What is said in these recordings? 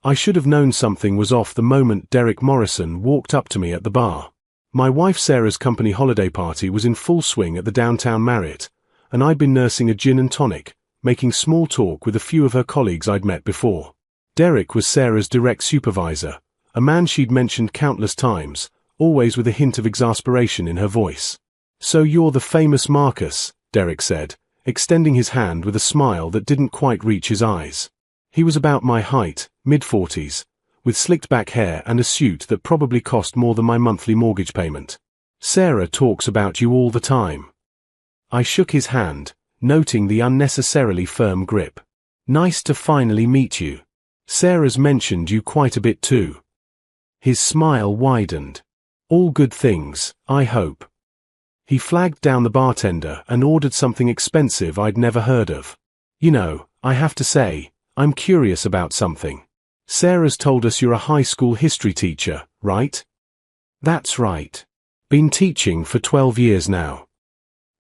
I should have known something was off the moment Derek Morrison walked up to me at the bar. My wife Sarah's company holiday party was in full swing at the downtown Marriott, and I'd been nursing a gin and tonic, making small talk with a few of her colleagues I'd met before. Derek was Sarah's direct supervisor, a man she'd mentioned countless times, always with a hint of exasperation in her voice. "So you're the famous Marcus," Derek said, extending his hand with a smile that didn't quite reach his eyes. He was about my height, mid-40s, with slicked back hair and a suit that probably cost more than my monthly mortgage payment. "Sarah talks about you all the time." I shook his hand, noting the unnecessarily firm grip. "Nice to finally meet you. Sarah's mentioned you quite a bit too." His smile widened. "All good things, I hope." He flagged down the bartender and ordered something expensive I'd never heard of. "You know, I have to say, I'm curious about something. Sarah's told us you're a high school history teacher, right?" "That's right. Been teaching for 12 years now."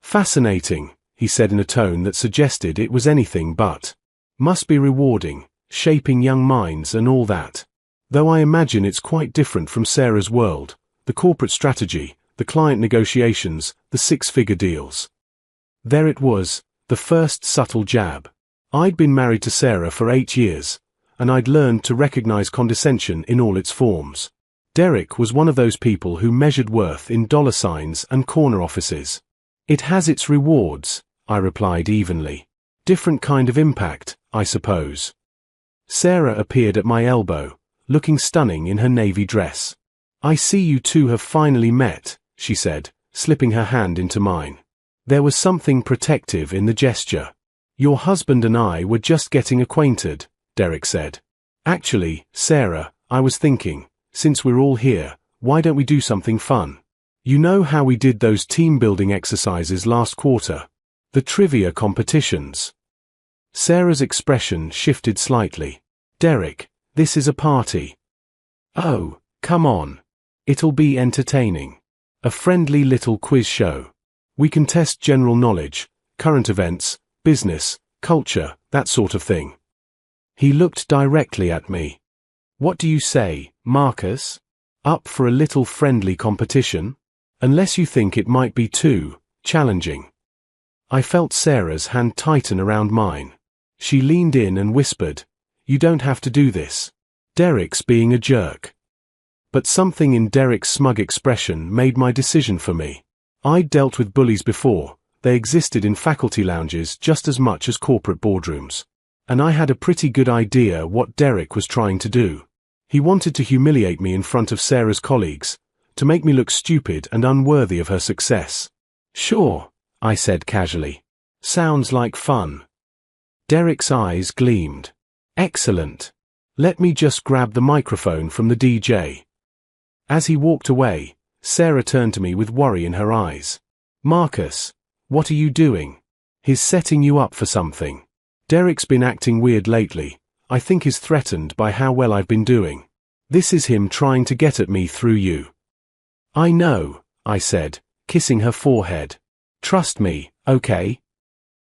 "Fascinating," he said in a tone that suggested it was anything but. "Must be rewarding, shaping young minds and all that. Though I imagine it's quite different from Sarah's world, the corporate strategy, the client negotiations, the six-figure deals." There it was, the first subtle jab. I'd been married to Sarah for 8 years, and I'd learned to recognize condescension in all its forms. Derek was one of those people who measured worth in dollar signs and corner offices. "It has its rewards," I replied evenly. "Different kind of impact, I suppose." Sarah appeared at my elbow, looking stunning in her navy dress. "I see you two have finally met," she said, slipping her hand into mine. There was something protective in the gesture. "Your husband and I were just getting acquainted," Derek said. "Actually, Sarah, I was thinking, since we're all here, why don't we do something fun? You know how we did those team-building exercises last quarter? The trivia competitions." Sarah's expression shifted slightly. "Derek, this is a party." "Oh, come on. It'll be entertaining. A friendly little quiz show. We can test general knowledge, current events, business, culture, that sort of thing." He looked directly at me. "What do you say, Marcus? Up for a little friendly competition? Unless you think it might be too challenging." I felt Sarah's hand tighten around mine. She leaned in and whispered, "You don't have to do this. Derek's being a jerk." But something in Derek's smug expression made my decision for me. I'd dealt with bullies before. They existed in faculty lounges just as much as corporate boardrooms. And I had a pretty good idea what Derek was trying to do. He wanted to humiliate me in front of Sarah's colleagues, to make me look stupid and unworthy of her success. "Sure," I said casually. "Sounds like fun." Derek's eyes gleamed. "Excellent. Let me just grab the microphone from the DJ." As he walked away, Sarah turned to me with worry in her eyes. "Marcus, what are you doing? He's setting you up for something. Derek's been acting weird lately. I think he's threatened by how well I've been doing. This is him trying to get at me through you." "I know," I said, kissing her forehead. "Trust me, okay?"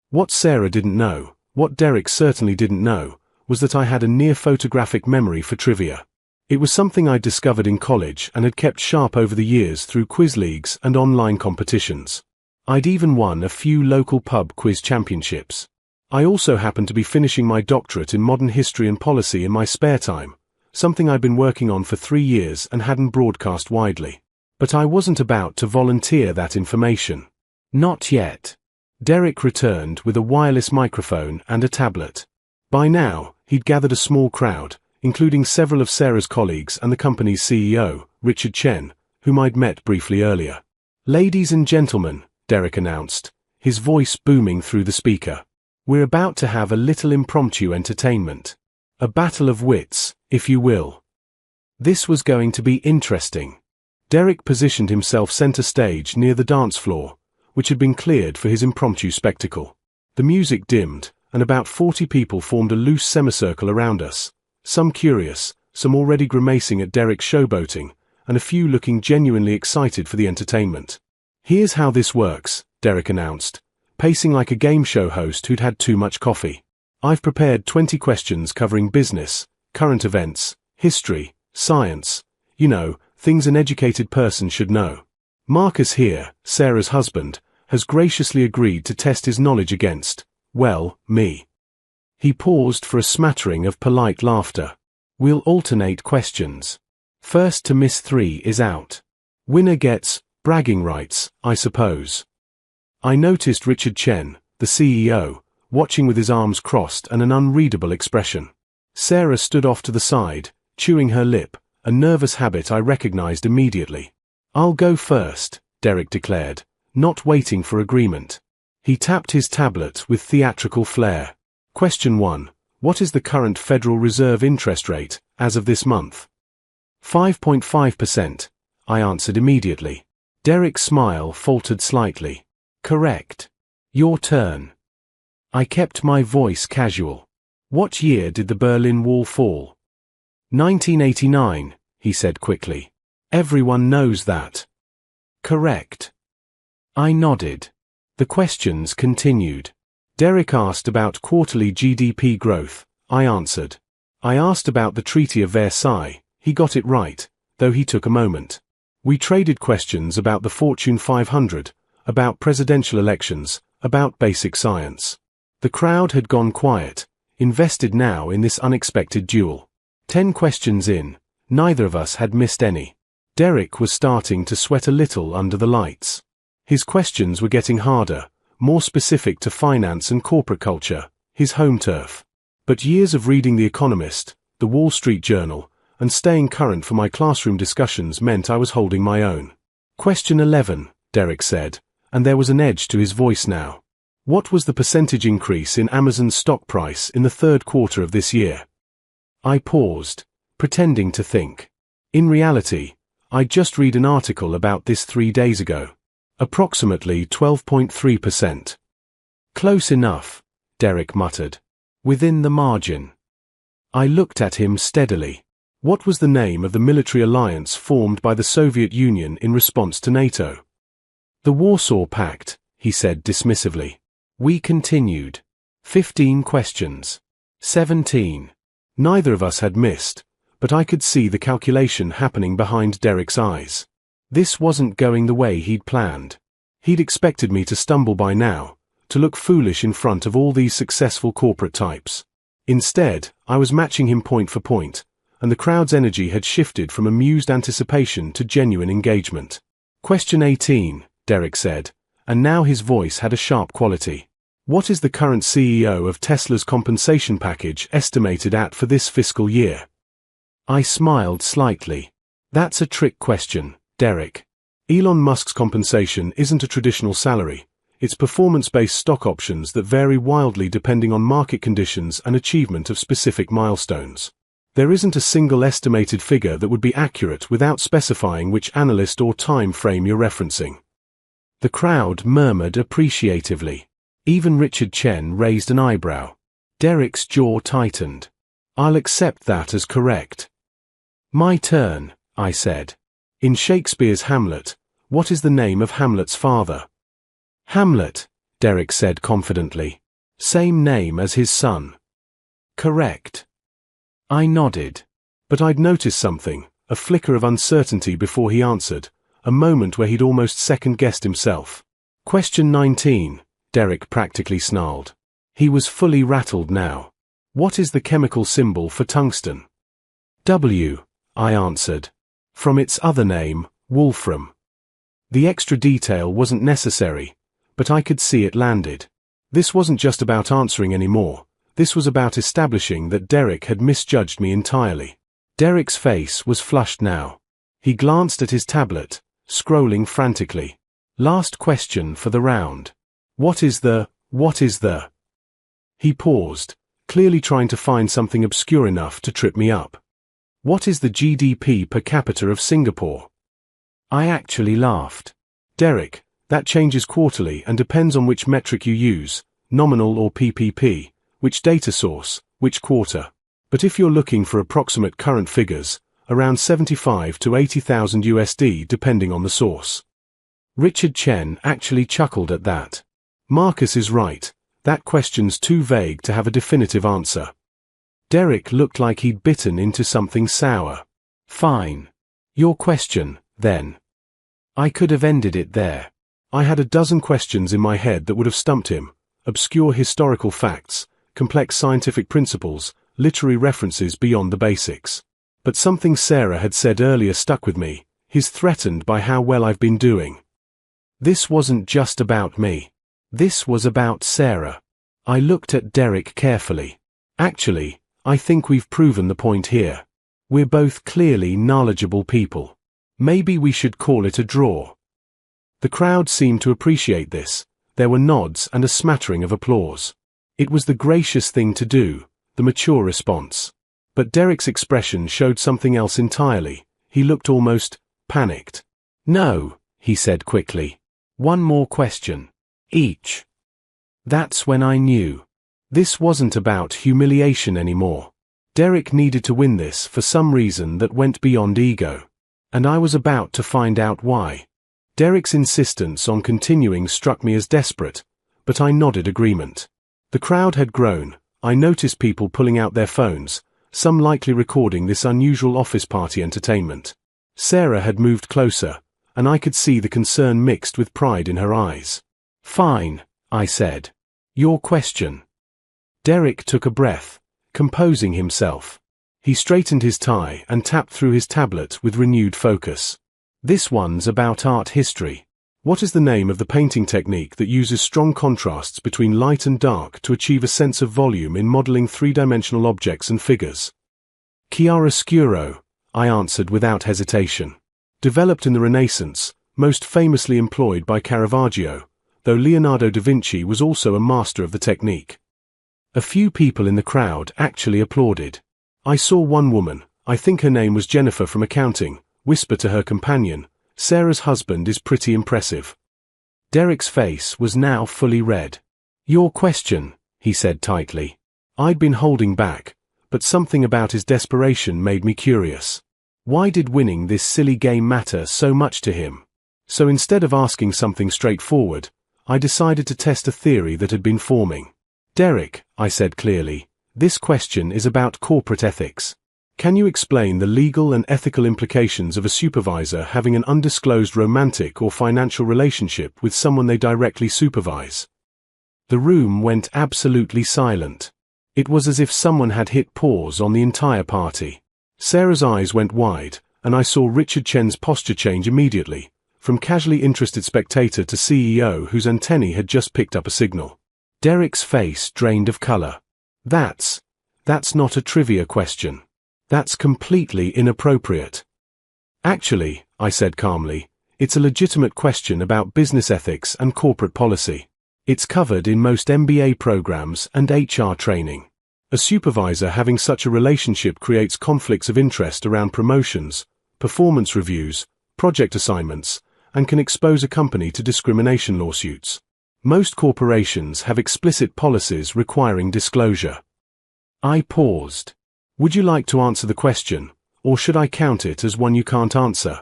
What Sarah didn't know, what Derek certainly didn't know, was that I had a near-photographic memory for trivia. It was something I'd discovered in college and had kept sharp over the years through quiz leagues and online competitions. I'd even won a few local pub quiz championships. I also happened to be finishing my doctorate in modern history and policy in my spare time, something I'd been working on for 3 years and hadn't broadcast widely. But I wasn't about to volunteer that information. Not yet. Derek returned with a wireless microphone and a tablet. By now, he'd gathered a small crowd, including several of Sarah's colleagues and the company's CEO, Richard Chen, whom I'd met briefly earlier. "Ladies and gentlemen," Derek announced, his voice booming through the speaker. "We're about to have a little impromptu entertainment. A battle of wits, if you will. This was going to be interesting." Derek positioned himself center stage near the dance floor, which had been cleared for his impromptu spectacle. The music dimmed, and about 40 people formed a loose semicircle around us, some curious, some already grimacing at Derek's showboating, and a few looking genuinely excited for the entertainment. "Here's how this works," Derek announced, pacing like a game show host who'd had too much coffee. "I've prepared 20 questions covering business, current events, history, science, you know, things an educated person should know. Marcus here, Sarah's husband, has graciously agreed to test his knowledge against, well, me. He paused for a smattering of polite laughter. We'll alternate questions. First to miss 3 is out. Winner gets bragging rights, I suppose. I noticed Richard Chen, the CEO, watching with his arms crossed and an unreadable expression. Sarah stood off to the side, chewing her lip, a nervous habit I recognized immediately. I'll go first, Derek declared, not waiting for agreement. He tapped his tablet with theatrical flair. Question 1. What is the current Federal Reserve interest rate, as of this month? 5.5%, I answered immediately. Derek's smile faltered slightly. Correct. Your turn. I kept my voice casual. What year did the Berlin Wall fall? 1989, he said quickly. Everyone knows that. Correct. I nodded. The questions continued. Derek asked about quarterly GDP growth. I answered. I asked about the Treaty of Versailles. He got it right, though he took a moment. We traded questions about the Fortune 500, about presidential elections, about basic science. The crowd had gone quiet, invested now in this unexpected duel. 10 questions in, neither of us had missed any. Derek was starting to sweat a little under the lights. His questions were getting harder, more specific to finance and corporate culture, his home turf. But years of reading The Economist, The Wall Street Journal, and staying current for my classroom discussions meant I was holding my own. Question 11, Derek said, and there was an edge to his voice now. What was the percentage increase in Amazon's stock price in the third quarter of this year? I paused, pretending to think. In reality, I'd just read an article about this 3 days ago. Approximately 12.3%. Close enough, Derek muttered. Within the margin. I looked at him steadily. What was the name of the military alliance formed by the Soviet Union in response to NATO? The Warsaw Pact, he said dismissively. We continued. 15 questions. 17. Neither of us had missed, but I could see the calculation happening behind Derek's eyes. This wasn't going the way he'd planned. He'd expected me to stumble by now, to look foolish in front of all these successful corporate types. Instead, I was matching him point for point, and the crowd's energy had shifted from amused anticipation to genuine engagement. Question 18, Derek said, and now his voice had a sharp quality. What is the current CEO of Tesla's compensation package estimated at for this fiscal year? I smiled slightly. That's a trick question, Derek. Elon Musk's compensation isn't a traditional salary. It's performance-based stock options that vary wildly depending on market conditions and achievement of specific milestones. There isn't a single estimated figure that would be accurate without specifying which analyst or time frame you're referencing. The crowd murmured appreciatively. Even Richard Chen raised an eyebrow. Derek's jaw tightened. I'll accept that as correct. My turn, I said. In Shakespeare's Hamlet, what is the name of Hamlet's father? Hamlet, Derek said confidently. Same name as his son. Correct. I nodded. But I'd noticed something, a flicker of uncertainty before he answered, a moment where he'd almost second-guessed himself. Question 19, Derek practically snarled. He was fully rattled now. What is the chemical symbol for tungsten? W, I answered. From its other name, wolfram. The extra detail wasn't necessary, but I could see it landed. This wasn't just about answering anymore. This was about establishing that Derek had misjudged me entirely. Derek's face was flushed now. He glanced at his tablet, scrolling frantically. Last question for the round. What is the... He paused, clearly trying to find something obscure enough to trip me up. What is the GDP per capita of Singapore? I actually laughed. Derek, that changes quarterly and depends on which metric you use, nominal or PPP, which data source, which quarter. But if you're looking for approximate current figures, around 75 to 80,000 USD depending on the source. Richard Chen actually chuckled at that. Marcus is right, that question's too vague to have a definitive answer. Derek looked like he'd bitten into something sour. Fine. Your question, then. I could have ended it there. I had a dozen questions in my head that would have stumped him. Obscure historical facts, complex scientific principles, literary references beyond the basics. But something Sarah had said earlier stuck with me. He's threatened by how well I've been doing. This wasn't just about me. This was about Sarah. I looked at Derek carefully. Actually, I think we've proven the point here. We're both clearly knowledgeable people. Maybe we should call it a draw. The crowd seemed to appreciate this. There were nods and a smattering of applause. It was the gracious thing to do, the mature response. But Derek's expression showed something else entirely. He looked almost panicked. No, he said quickly. One more question. Each. That's when I knew. This wasn't about humiliation anymore. Derek needed to win this for some reason that went beyond ego. And I was about to find out why. Derek's insistence on continuing struck me as desperate, but I nodded agreement. The crowd had grown. I noticed people pulling out their phones, some likely recording this unusual office party entertainment. Sarah had moved closer, and I could see the concern mixed with pride in her eyes. Fine, I said. Your question. Derek took a breath, composing himself. He straightened his tie and tapped through his tablet with renewed focus. This one's about art history. What is the name of the painting technique that uses strong contrasts between light and dark to achieve a sense of volume in modeling three-dimensional objects and figures? Chiaroscuro, I answered without hesitation. Developed in the Renaissance, most famously employed by Caravaggio, though Leonardo da Vinci was also a master of the technique. A few people in the crowd actually applauded. I saw one woman, I think her name was Jennifer from accounting, whisper to her companion, Sarah's husband is pretty impressive. Derek's face was now fully red. Your question, he said tightly. I'd been holding back, but something about his desperation made me curious. Why did winning this silly game matter so much to him? So instead of asking something straightforward, I decided to test a theory that had been forming. Derek, I said clearly, this question is about corporate ethics. Can you explain the legal and ethical implications of a supervisor having an undisclosed romantic or financial relationship with someone they directly supervise? The room went absolutely silent. It was as if someone had hit pause on the entire party. Sarah's eyes went wide, and I saw Richard Chen's posture change immediately, from casually interested spectator to CEO whose antennae had just picked up a signal. Derek's face drained of color. That's not a trivia question. That's completely inappropriate. Actually, I said calmly, it's a legitimate question about business ethics and corporate policy. It's covered in most MBA programs and HR training. A supervisor having such a relationship creates conflicts of interest around promotions, performance reviews, project assignments, and can expose a company to discrimination lawsuits. Most corporations have explicit policies requiring disclosure. I paused. Would you like to answer the question, or should I count it as one you can't answer?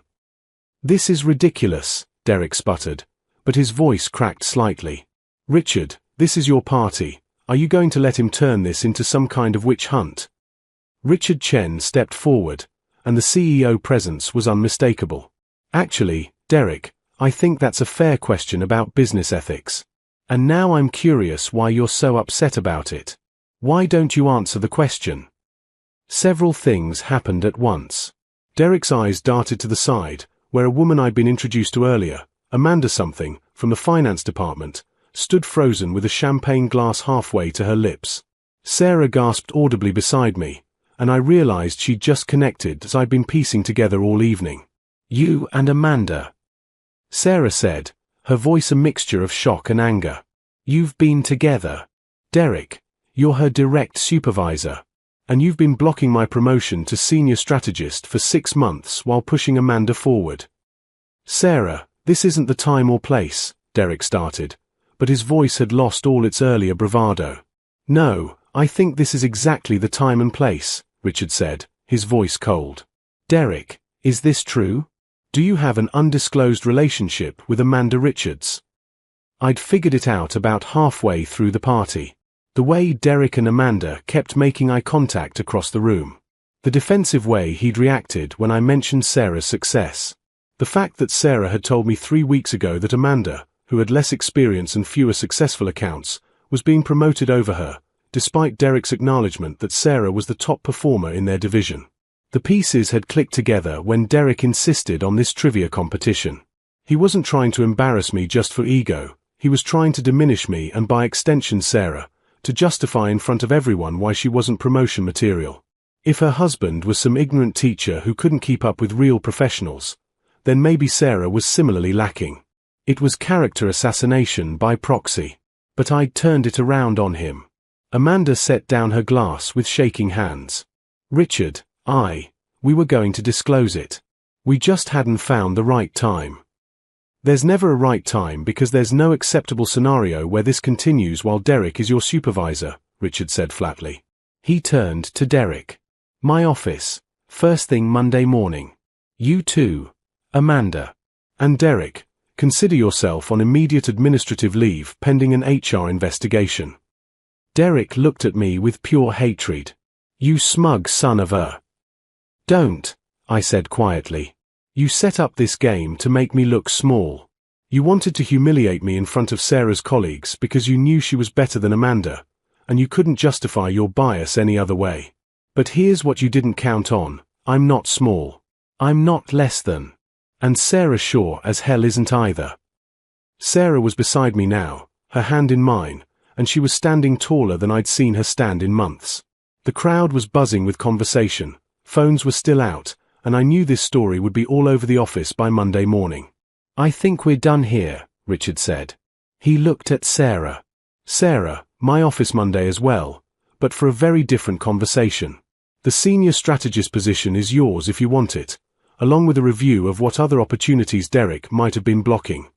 This is ridiculous, Derek sputtered, but his voice cracked slightly. Richard, this is your party. Are you going to let him turn this into some kind of witch hunt? Richard Chen stepped forward, and the CEO presence was unmistakable. Actually, Derek, I think that's a fair question about business ethics. And now I'm curious why you're so upset about it. Why don't you answer the question? Several things happened at once. Derek's eyes darted to the side, where a woman I'd been introduced to earlier, Amanda something, from the finance department, stood frozen with a champagne glass halfway to her lips. Sarah gasped audibly beside me, and I realized she'd just connected as I'd been piecing together all evening. You and Amanda. Sarah said, her voice a mixture of shock and anger. You've been together. Derek, you're her direct supervisor. And you've been blocking my promotion to senior strategist for 6 months while pushing Amanda forward. Sarah, this isn't the time or place, Derek started, but his voice had lost all its earlier bravado. No, I think this is exactly the time and place, Richard said, his voice cold. Derek, is this true? Do you have an undisclosed relationship with Amanda Richards? I'd figured it out about halfway through the party. The way Derek and Amanda kept making eye contact across the room. The defensive way he'd reacted when I mentioned Sarah's success. The fact that Sarah had told me 3 weeks ago that Amanda, who had less experience and fewer successful accounts, was being promoted over her, despite Derek's acknowledgement that Sarah was the top performer in their division. The pieces had clicked together when Derek insisted on this trivia competition. He wasn't trying to embarrass me just for ego, he was trying to diminish me and by extension Sarah, to justify in front of everyone why she wasn't promotion material. If her husband was some ignorant teacher who couldn't keep up with real professionals, then maybe Sarah was similarly lacking. It was character assassination by proxy. But I'd turned it around on him. Amanda set down her glass with shaking hands. Richard, we were going to disclose it. We just hadn't found the right time. There's never a right time because there's no acceptable scenario where this continues while Derek is your supervisor, Richard said flatly. He turned to Derek. My office, first thing Monday morning. You too, Amanda. And Derek, consider yourself on immediate administrative leave pending an HR investigation. Derek looked at me with pure hatred. You smug son of a... Don't, I said quietly. You set up this game to make me look small. You wanted to humiliate me in front of Sarah's colleagues because you knew she was better than Amanda, and you couldn't justify your bias any other way. But here's what you didn't count on. I'm not small. I'm not less than. And Sarah sure as hell isn't either. Sarah was beside me now, her hand in mine, and she was standing taller than I'd seen her stand in months. The crowd was buzzing with conversation, phones were still out, and I knew this story would be all over the office by Monday morning. I think we're done here, Richard said. He looked at Sarah. Sarah, my office Monday as well, but for a very different conversation. The senior strategist position is yours if you want it, along with a review of what other opportunities Derek might have been blocking.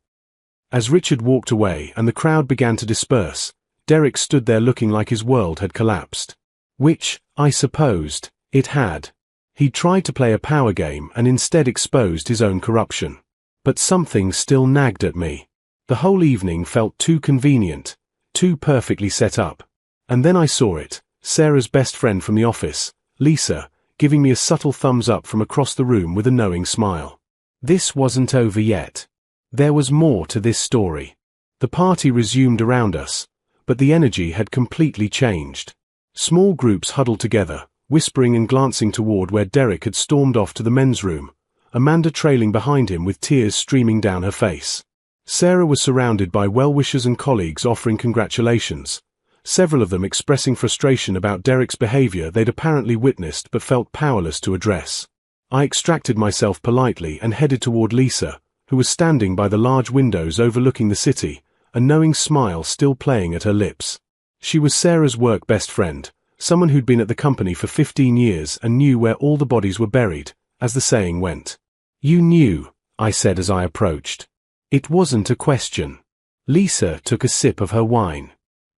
As Richard walked away and the crowd began to disperse, Derek stood there looking like his world had collapsed. Which, I supposed, it had. He tried to play a power game and instead exposed his own corruption. But something still nagged at me. The whole evening felt too convenient, too perfectly set up. And then I saw it, Sarah's best friend from the office, Lisa, giving me a subtle thumbs up from across the room with a knowing smile. This wasn't over yet. There was more to this story. The party resumed around us, but the energy had completely changed. Small groups huddled together, whispering and glancing toward where Derek had stormed off to the men's room, Amanda trailing behind him with tears streaming down her face. Sarah was surrounded by well-wishers and colleagues offering congratulations, several of them expressing frustration about Derek's behavior they'd apparently witnessed but felt powerless to address. I extracted myself politely and headed toward Lisa, who was standing by the large windows overlooking the city, a knowing smile still playing at her lips. She was Sarah's work best friend, someone who'd been at the company for 15 years and knew where all the bodies were buried, as the saying went. You knew, I said as I approached. It wasn't a question. Lisa took a sip of her wine.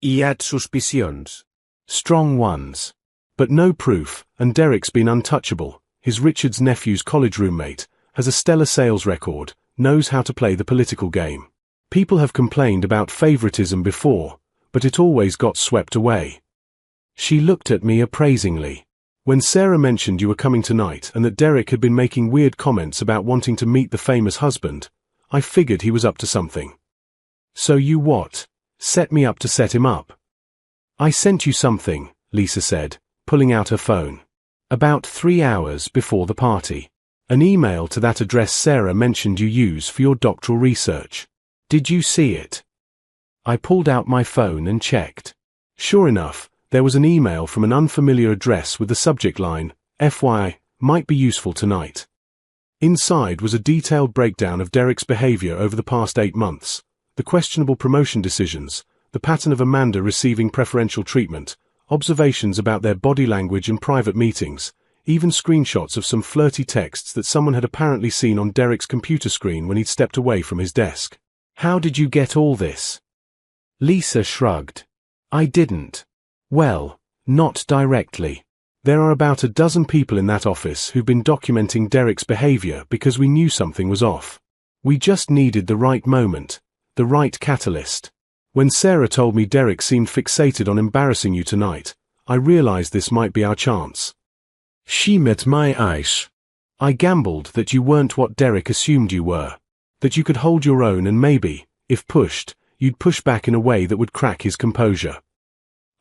Hi had suspicions. Strong ones. But no proof, and Derek's been untouchable. His Richard's nephew's college roommate, has a stellar sales record, knows how to play the political game. People have complained about favoritism before, but it always got swept away. She looked at me appraisingly. When Sarah mentioned you were coming tonight and that Derek had been making weird comments about wanting to meet the famous husband, I figured he was up to something. So you what? Set me up to set him up? I sent you something, Lisa said, pulling out her phone. About 3 hours before the party. An email to that address Sarah mentioned you use for your doctoral research. Did you see it? I pulled out my phone and checked. Sure enough, there was an email from an unfamiliar address with the subject line, FYI, might be useful tonight. Inside was a detailed breakdown of Derek's behavior over the past 8 months, the questionable promotion decisions, the pattern of Amanda receiving preferential treatment, observations about their body language in private meetings, even screenshots of some flirty texts that someone had apparently seen on Derek's computer screen when he'd stepped away from his desk. How did you get all this? Lisa shrugged. I didn't. Well, not directly. There are about a dozen people in that office who've been documenting Derek's behavior because we knew something was off. We just needed the right moment, the right catalyst. When Sarah told me Derek seemed fixated on embarrassing you tonight, I realized this might be our chance. She met my eyes. I gambled that you weren't what Derek assumed you were. That you could hold your own and maybe, if pushed, you'd push back in a way that would crack his composure.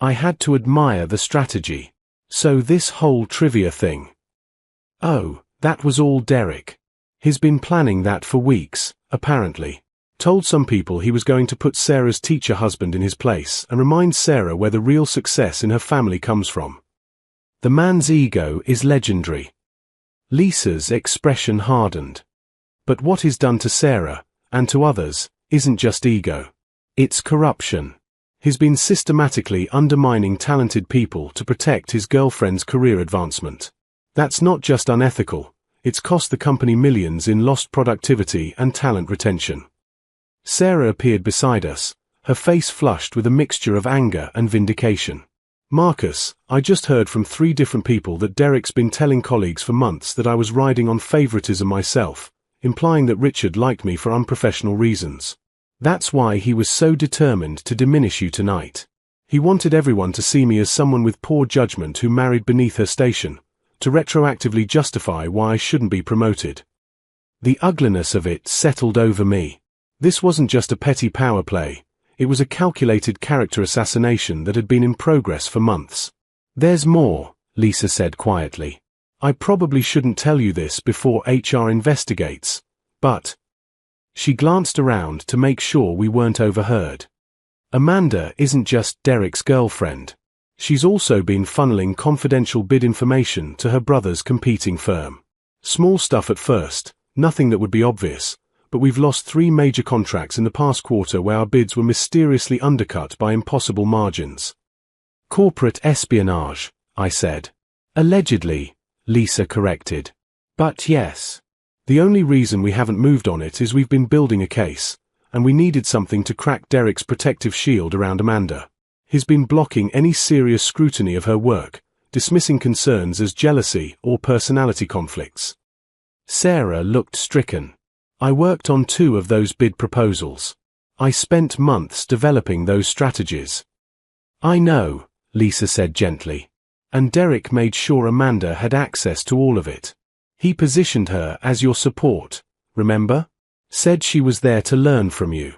I had to admire the strategy. So this whole trivia thing. Oh, that was all Derek. He's been planning that for weeks, apparently. Told some people he was going to put Sarah's teacher husband in his place and remind Sarah where the real success in her family comes from. The man's ego is legendary. Lisa's expression hardened. But what he's done to Sarah, and to others, isn't just ego. It's corruption. He's been systematically undermining talented people to protect his girlfriend's career advancement. That's not just unethical, it's cost the company millions in lost productivity and talent retention. Sarah appeared beside us, her face flushed with a mixture of anger and vindication. Marcus, I just heard from 3 different people that Derek's been telling colleagues for months that I was riding on favoritism myself, implying that Richard liked me for unprofessional reasons. That's why he was so determined to diminish you tonight. He wanted everyone to see me as someone with poor judgment who married beneath her station, to retroactively justify why I shouldn't be promoted. The ugliness of it settled over me. This wasn't just a petty power play, it was a calculated character assassination that had been in progress for months. There's more, Lisa said quietly. I probably shouldn't tell you this before HR investigates, but... She glanced around to make sure we weren't overheard. Amanda isn't just Derek's girlfriend. She's also been funneling confidential bid information to her brother's competing firm. Small stuff at first, nothing that would be obvious, but we've lost 3 major contracts in the past quarter where our bids were mysteriously undercut by impossible margins. Corporate espionage, I said. Allegedly, Lisa corrected. But yes. The only reason we haven't moved on it is we've been building a case, and we needed something to crack Derek's protective shield around Amanda. He's been blocking any serious scrutiny of her work, dismissing concerns as jealousy or personality conflicts. Sarah looked stricken. I worked on 2 of those bid proposals. I spent months developing those strategies. I know, Lisa said gently. And Derek made sure Amanda had access to all of it. He positioned her as your support, remember? Said she was there to learn from you.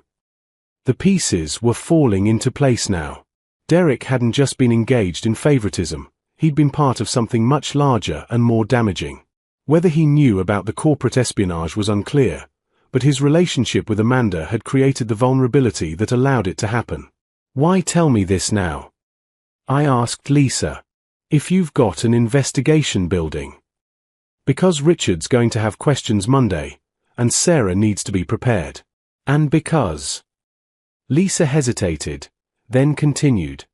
The pieces were falling into place now. Derek hadn't just been engaged in favoritism, he'd been part of something much larger and more damaging. Whether he knew about the corporate espionage was unclear, but his relationship with Amanda had created the vulnerability that allowed it to happen. Why tell me this now? I asked Lisa. If you've got an investigation building. Because Richard's going to have questions Monday, and Sarah needs to be prepared. And because... Lisa hesitated, then continued.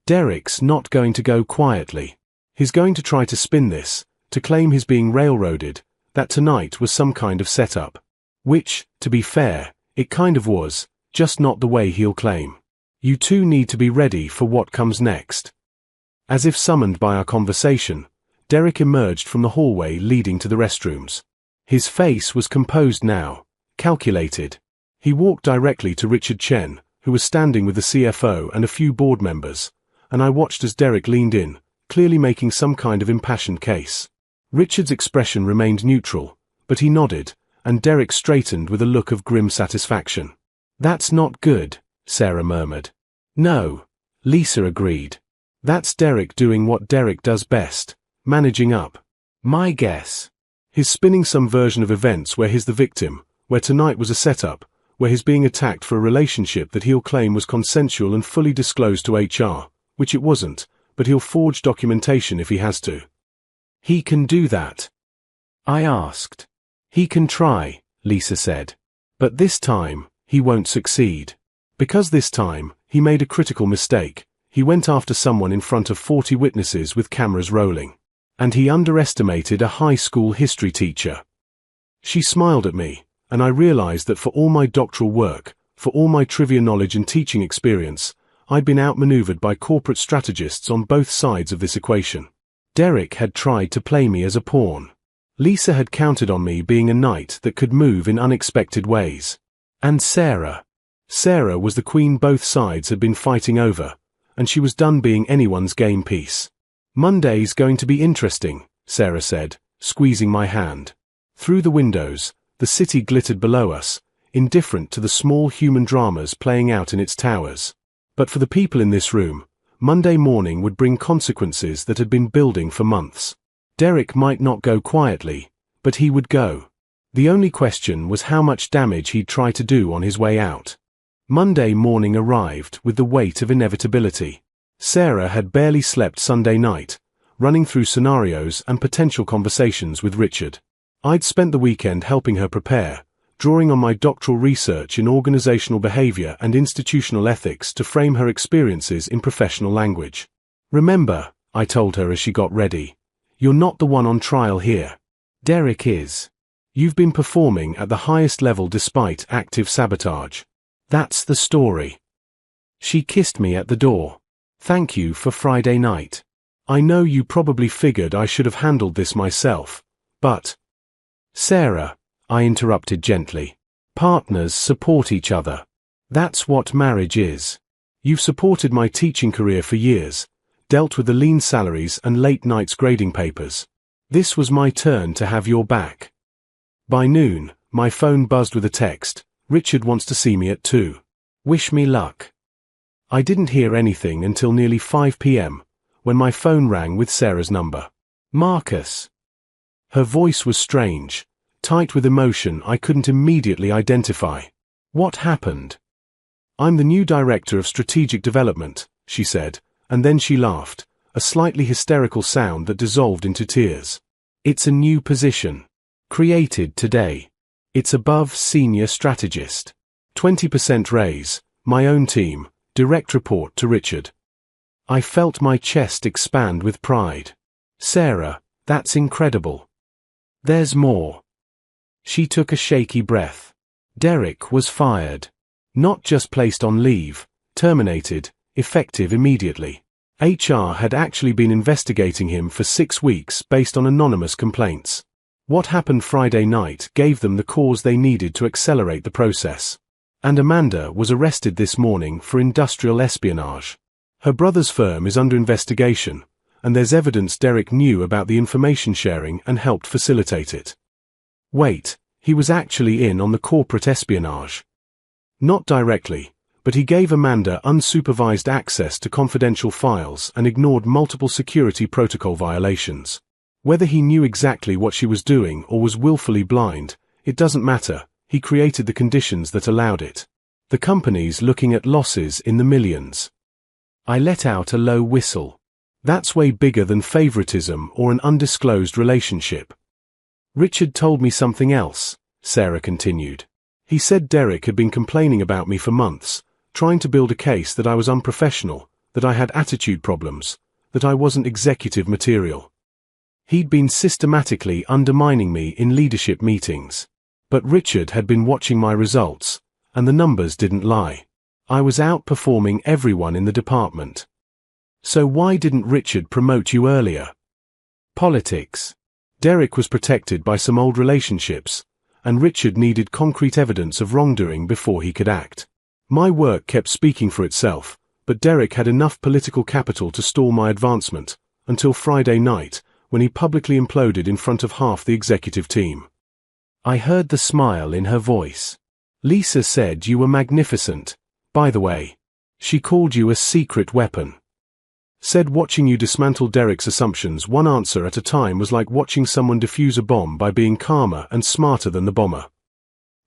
Derek's not going to go quietly. He's going to try to spin this, to claim he's being railroaded, that tonight was some kind of setup. Which, to be fair, it kind of was, just not the way he'll claim. You 2 need to be ready for what comes next. As if summoned by our conversation, Derek emerged from the hallway leading to the restrooms. His face was composed now, calculated. He walked directly to Richard Chen, who was standing with the CFO and a few board members, and I watched as Derek leaned in, clearly making some kind of impassioned case. Richard's expression remained neutral, but he nodded, and Derek straightened with a look of grim satisfaction. That's not good, Sarah murmured. No, Lisa agreed. That's Derek doing what Derek does best. Managing up. My guess. He's spinning some version of events where he's the victim, where tonight was a setup, where he's being attacked for a relationship that he'll claim was consensual and fully disclosed to HR, which it wasn't, but he'll forge documentation if he has to. He can do that. I asked. He can try, Lisa said. But this time, he won't succeed. Because this time, he made a critical mistake. He went after someone in front of 40 witnesses with cameras rolling. And he underestimated a high school history teacher. She smiled at me, and I realized that for all my doctoral work, for all my trivia knowledge and teaching experience, I'd been outmaneuvered by corporate strategists on both sides of this equation. Derek had tried to play me as a pawn. Lisa had counted on me being a knight that could move in unexpected ways. And Sarah. Sarah was the queen both sides had been fighting over, and she was done being anyone's game piece. "Monday's going to be interesting," Sarah said, squeezing my hand. Through the windows, the city glittered below us, indifferent to the small human dramas playing out in its towers. But for the people in this room, Monday morning would bring consequences that had been building for months. Derek might not go quietly, but he would go. The only question was how much damage he'd try to do on his way out. Monday morning arrived with the weight of inevitability. Sarah had barely slept Sunday night, running through scenarios and potential conversations with Richard. I'd spent the weekend helping her prepare, drawing on my doctoral research in organizational behavior and institutional ethics to frame her experiences in professional language. "Remember," I told her as she got ready, "you're not the one on trial here. Derek is. You've been performing at the highest level despite active sabotage. That's the story." She kissed me at the door. "Thank you for Friday night. I know you probably figured I should have handled this myself, but—" "Sarah," I interrupted gently, "partners support each other. That's what marriage is. You've supported my teaching career for years, dealt with the lean salaries and late nights grading papers. This was my turn to have your back." By noon, my phone buzzed with a text, "Richard wants to see me at 2. Wish me luck." I didn't hear anything until nearly 5 p.m., when my phone rang with Sarah's number. "Marcus." Her voice was strange, tight with emotion I couldn't immediately identify. "What happened?" "I'm the new director of strategic development," she said, and then she laughed, a slightly hysterical sound that dissolved into tears. "It's a new position. Created today. It's above senior strategist. 20% raise, my own team, direct report to Richard." I felt my chest expand with pride. "Sarah, that's incredible. There's more." She took a shaky breath. Derek was fired. Not just placed on leave, terminated, effective immediately. HR had actually been investigating him for 6 weeks based on anonymous complaints. What happened Friday night gave them the cause they needed to accelerate the process. And Amanda was arrested this morning for industrial espionage. Her brother's firm is under investigation, and there's evidence Derek knew about the information sharing and helped facilitate it. Wait, he was actually in on the corporate espionage. Not directly, but he gave Amanda unsupervised access to confidential files and ignored multiple security protocol violations. Whether he knew exactly what she was doing or was willfully blind, it doesn't matter, he created the conditions that allowed it. The company's looking at losses in the millions. I let out a low whistle. That's way bigger than favoritism or an undisclosed relationship. "Richard told me something else," Sarah continued. "He said Derek had been complaining about me for months, trying to build a case that I was unprofessional, that I had attitude problems, that I wasn't executive material. He'd been systematically undermining me in leadership meetings. But Richard had been watching my results, and the numbers didn't lie. I was outperforming everyone in the department. So why didn't Richard promote you earlier?" "Politics. Derek was protected by some old relationships, and Richard needed concrete evidence of wrongdoing before he could act. My work kept speaking for itself, but Derek had enough political capital to stall my advancement, until Friday night, when he publicly imploded in front of half the executive team." I heard the smile in her voice. "Lisa said you were magnificent, by the way. She called you a secret weapon. Said watching you dismantle Derek's assumptions one answer at a time was like watching someone defuse a bomb by being calmer and smarter than the bomber."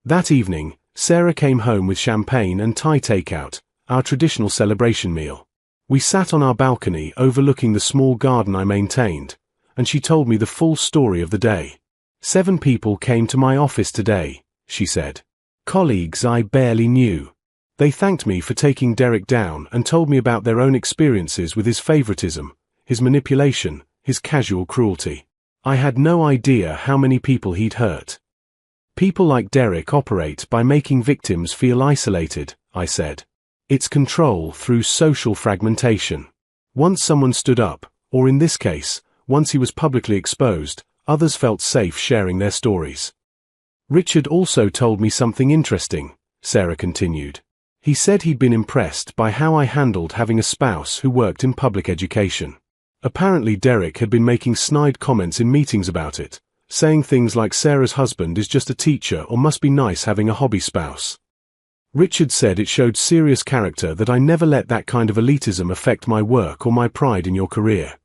That evening, Sarah came home with champagne and Thai takeout, our traditional celebration meal. We sat on our balcony overlooking the small garden I maintained, and she told me the full story of the day. 7 people came to my office today," she said. "Colleagues I barely knew. They thanked me for taking Derek down and told me about their own experiences with his favoritism, his manipulation, his casual cruelty. I had no idea how many people he'd hurt." "People like Derek operate by making victims feel isolated," I said. "It's control through social fragmentation. Once someone stood up, or in this case, once he was publicly exposed, others felt safe sharing their stories." "Richard also told me something interesting," Sarah continued. He said he'd been impressed by how I handled having a spouse who worked in public education. Apparently Derek had been making snide comments in meetings about it, saying things like Sarah's husband is just a teacher or must be nice having a hobby spouse. Richard said it showed serious character that I never let that kind of elitism affect my work or my pride in your career.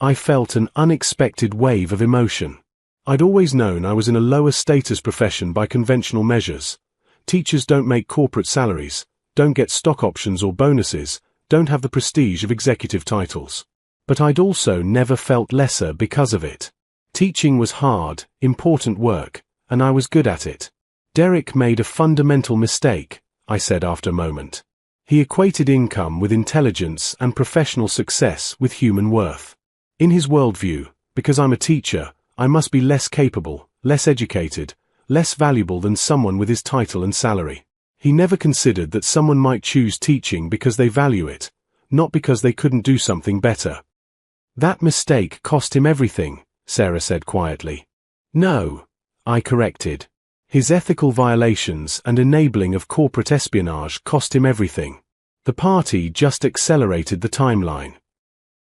I felt an unexpected wave of emotion. I'd always known I was in a lower status profession by conventional measures. Teachers don't make corporate salaries, don't get stock options or bonuses, don't have the prestige of executive titles. But I'd also never felt lesser because of it. Teaching was hard, important work, and I was good at it. Derek made a fundamental mistake, I said after a moment. He equated income with intelligence and professional success with human worth. In his worldview, because I'm a teacher, I must be less capable, less educated, less valuable than someone with his title and salary. He never considered that someone might choose teaching because they value it, not because they couldn't do something better. That mistake cost him everything, Sarah said quietly. No, I corrected. His ethical violations and enabling of corporate espionage cost him everything. The party just accelerated the timeline.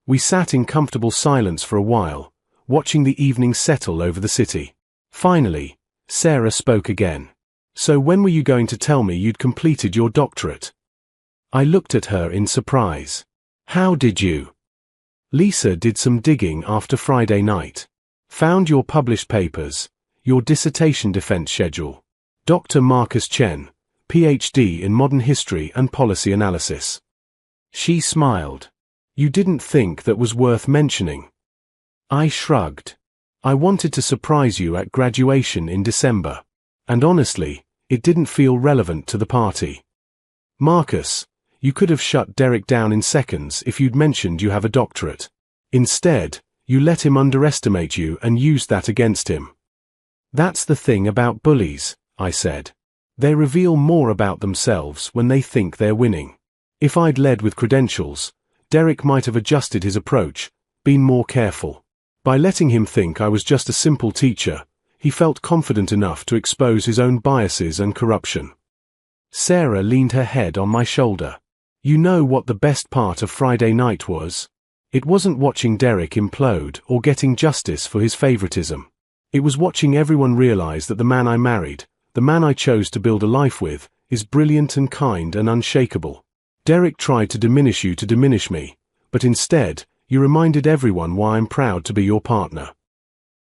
We sat in comfortable silence for a while, watching the evening settle over the city. Finally, Sarah spoke again. So when were you going to tell me you'd completed your doctorate? I looked at her in surprise. How did you? Lisa did some digging after Friday night. Found your published papers, your dissertation defense schedule. Dr. Marcus Chen, PhD in modern history and policy analysis. She smiled. You didn't think that was worth mentioning? I shrugged. I wanted to surprise you at graduation in December. And honestly, it didn't feel relevant to the party. Marcus, you could have shut Derek down in seconds if you'd mentioned you have a doctorate. Instead, you let him underestimate you and used that against him. That's the thing about bullies, I said. They reveal more about themselves when they think they're winning. If I'd led with credentials, Derek might have adjusted his approach, been more careful. By letting him think I was just a simple teacher, he felt confident enough to expose his own biases and corruption. Sarah leaned her head on my shoulder. You know what the best part of Friday night was? It wasn't watching Derek implode or getting justice for his favoritism. It was watching everyone realize that the man I married, the man I chose to build a life with, is brilliant and kind and unshakable. Derek tried to diminish you to diminish me, but instead, you reminded everyone why I'm proud to be your partner.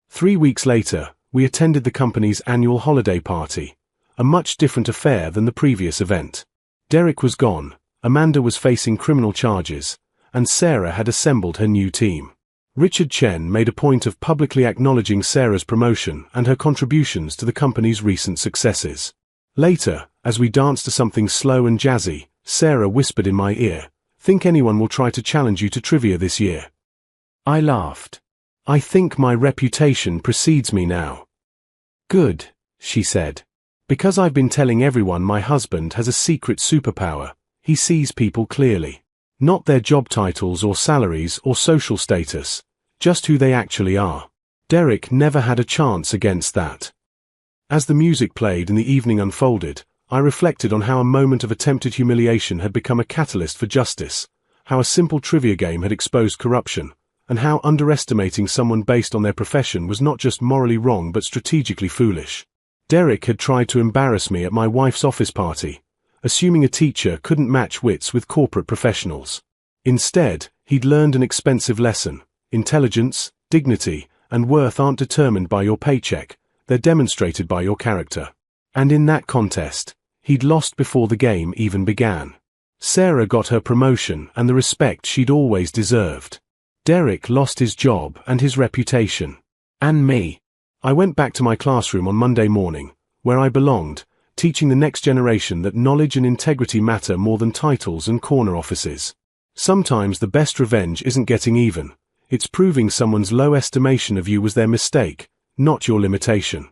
3 weeks later, we attended the company's annual holiday party, a much different affair than the previous event. Derek was gone, Amanda was facing criminal charges, and Sarah had assembled her new team. Richard Chen made a point of publicly acknowledging Sarah's promotion and her contributions to the company's recent successes. Later, as we danced to something slow and jazzy, Sarah whispered in my ear, "Think anyone will try to challenge you to trivia this year?" I laughed. I think my reputation precedes me now. Good, she said. Because I've been telling everyone my husband has a secret superpower, he sees people clearly. Not their job titles or salaries or social status, just who they actually are. Derek never had a chance against that. As the music played and the evening unfolded, I reflected on how a moment of attempted humiliation had become a catalyst for justice, how a simple trivia game had exposed corruption, and how underestimating someone based on their profession was not just morally wrong but strategically foolish. Derek had tried to embarrass me at my wife's office party, assuming a teacher couldn't match wits with corporate professionals. Instead, he'd learned an expensive lesson. Intelligence, dignity, and worth aren't determined by your paycheck, they're demonstrated by your character. And in that contest, he'd lost before the game even began. Sarah got her promotion and the respect she'd always deserved. Derek lost his job and his reputation. And me. I went back to my classroom on Monday morning, where I belonged, teaching the next generation that knowledge and integrity matter more than titles and corner offices. Sometimes the best revenge isn't getting even, it's proving someone's low estimation of you was their mistake, not your limitation.